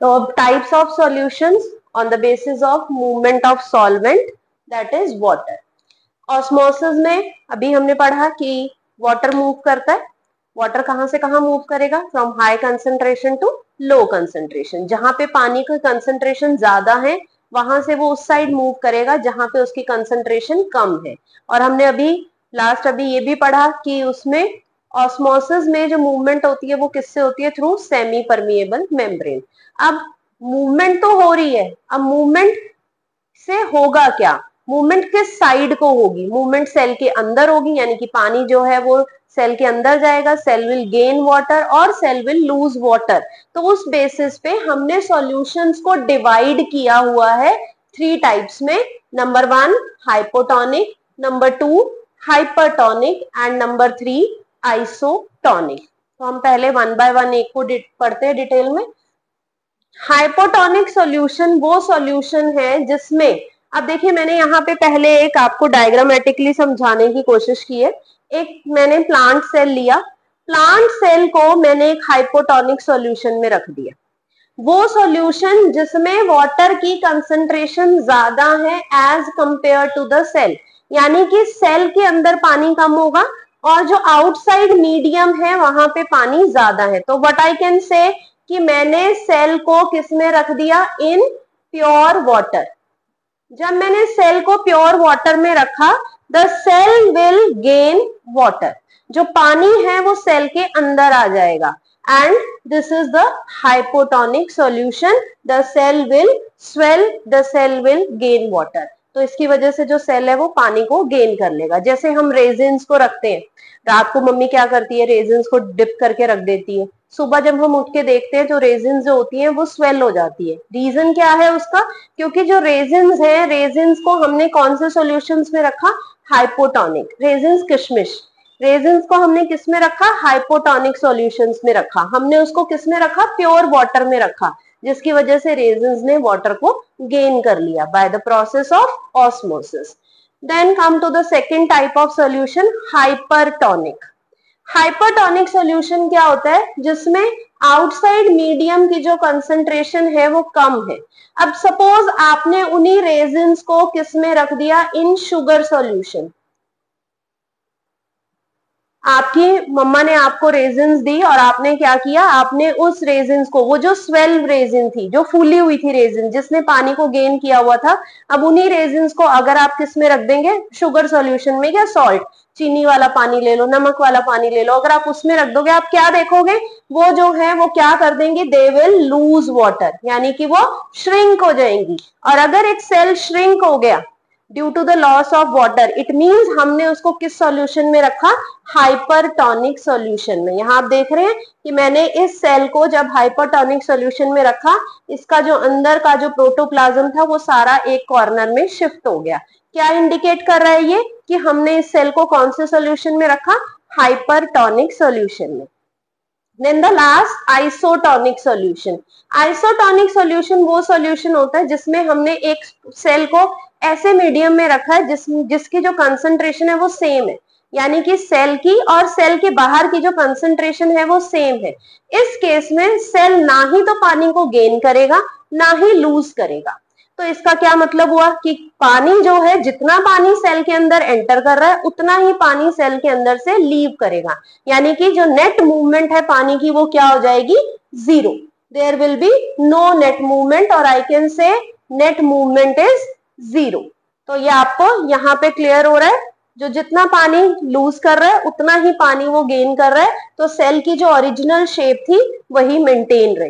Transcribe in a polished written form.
तो types of solutions on the basis of movement of solvent that is water. Osmosis में अभी हमने पढ़ा कि वाटर मूव करता है। वाटर कहां से कहां मूव करेगा? From high concentration to low concentration. जहां पे पानी का कंसंट्रेशन ज्यादा है वहां से वो उस साइड मूव करेगा जहां पे उसकी कंसंट्रेशन कम है। और हमने अभी ये भी पढ़ा कि उसमें ऑस्मोसिस में जो मूवमेंट होती है वो किससे होती है? Through semi permeable membrane. अब मूवमेंट तो हो रही है, अब मूवमेंट से होगा क्या? मूवमेंट किस साइड को होगी? मूवमेंट सेल के अंदर होगी, यानी कि पानी जो है वो सेल के अंदर जाएगा, सेल विल गेन वाटर और सेल विल लूज वाटर। तो उस बेसिस पे हमने सॉल्यूशंस को डिवाइड किया हुआ है 3 टाइप्स में। Number 1 hypotonic, number 2 hypertonic and number 3 isotonic. तो हम पहले 1 बाय 1 एक को पढ़ते हैं डिटेल में। हाइपोटोनिक सॉल्यूशन वो सॉल्यूशन है जिसमें, अब देखिए मैंने यहाँ पे पहले एक आपको डायग्रामेटिकली समझाने की कोशिश की है। एक मैंने प्लांट सेल लिया, प्लांट सेल को मैंने एक हाइपोटोनिक सॉल्यूशन में रख दिया। वो सॉल्यूशन जिसमें वाटर की कंसंट्रेशन ज्यादा है as compared to the cell, यानी कि सेल के अंदर पानी कम होगा और जो आउटसाइड मीडियम है वहां पे पानी ज्यादा है। तो व्हाट आई कैन से कि मैंने सेल को किस में रख दिया? In pure water. जब मैंने सेल को प्योर वाटर में रखा, the cell will gain water. जो पानी है वो सेल के अंदर आ जाएगा and this is the hypotonic solution. The cell will swell, the cell will gain water. तो इसकी वजह से जो सेल है वो पानी को गेन कर लेगा। जैसे हम रेजिन्स को रखते हैं, रात को मम्मी क्या करती है? रेजिन्स को डिप करके रख देती है। सुबह जब हम उठ के देखते हैं तो रेजिन्स जो होती हैं वो स्वेल हो जाती है। रीजन क्या है उसका? क्योंकि जो रेजिन्स है, रेजिन्स को हमने कौन से सॉल्यूशंस में रखा? हाइपोटोनिक। रेजिन्स किशमिश, रेजिन्स को हमने किस में रखा? हाइपोटोनिक सॉल्यूशंस में रखा। हमने उसको किस में रखा? प्योर वाटर में रखा, जिसकी वजह से रेजिन्स ने वाटर को गेन कर लिया by the process of osmosis. Then come to the second type of solution, hypertonic. Hypertonic solution क्या होता है? जिसमें आउटसाइड मीडियम की जो कंसंट्रेशन है वो कम है। अब सपोज आपने उन्हीं रेजिन्स को किस में रख दिया? इन शुगर सॉल्यूशन। आपकी मम्मा ने आपको रेजिन्स दी और आपने क्या किया? आपने उस रेजिन्स को, वो जो स्वेल रेजिन थी, जो फूली हुई थी रेजिन, जिसने पानी को गेन किया हुआ था, अब उन्हीं रेजिन्स को अगर आप किस में रख देंगे? शुगर सॉल्यूशन में, या सॉल्ट, चीनी वाला पानी ले लो, नमक वाला पानी ले लो, अगर आप उसमें रख दोगे, आप क्या देखोगे? वो जो है वो क्या कर देंगे? दे विल लूज वाटर, यानी कि वो श्रिंक हो जाएंगी। और अगर एक सेल श्रिंक हो गया due to the loss of water, it means हमने उसको किस सॉल्यूशन में रखा? हाइपरटोनिक सॉल्यूशन में। यहाँ आप देख रहे हैं कि मैंने इस सेल को जब हाइपरटोनिक सॉल्यूशन में रखा, इसका जो अंदर का जो प्रोटोप्लाज्म था वो सारा एक कॉर्नर में शिफ्ट हो गया। क्या इंडिकेट कर रहा है ये? कि हमने इस सेल को कौन से सॉल्यूशन में रखा? हाइपरटोनिक सॉल्यूशन में। Then the last isotonic solution. Isotonic solution वो सॉल्यूशन होता है जिसमें हमने एक सेल को ऐसे मीडियम में रखा है जिसकी जो कंसंट्रेशन है वो सेम है, यानी कि सेल की और सेल के बाहर की जो कंसंट्रेशन है वो सेम है। इस केस में सेल ना ही तो पानी को गेन करेगा ना ही लूज करेगा। तो इसका क्या मतलब हुआ? कि पानी जो है, जितना पानी सेल के अंदर एंटर कर रहा है उतना ही पानी सेल के अंदर से लीव करेगा, यानी कि जो नेट मूवमेंट है पानी की वो क्या हो जाएगी? Zero. There will be no net movement, और I can say net movement is zero. तो ये आपको यहाँ पे क्लियर हो रहा है, जो जितना पानी लूज कर रहा है उतना ही पानी वो गेन कर रहा है। तो सेल की जो ओरिजिनल शेप थी वही मेंटेन रही।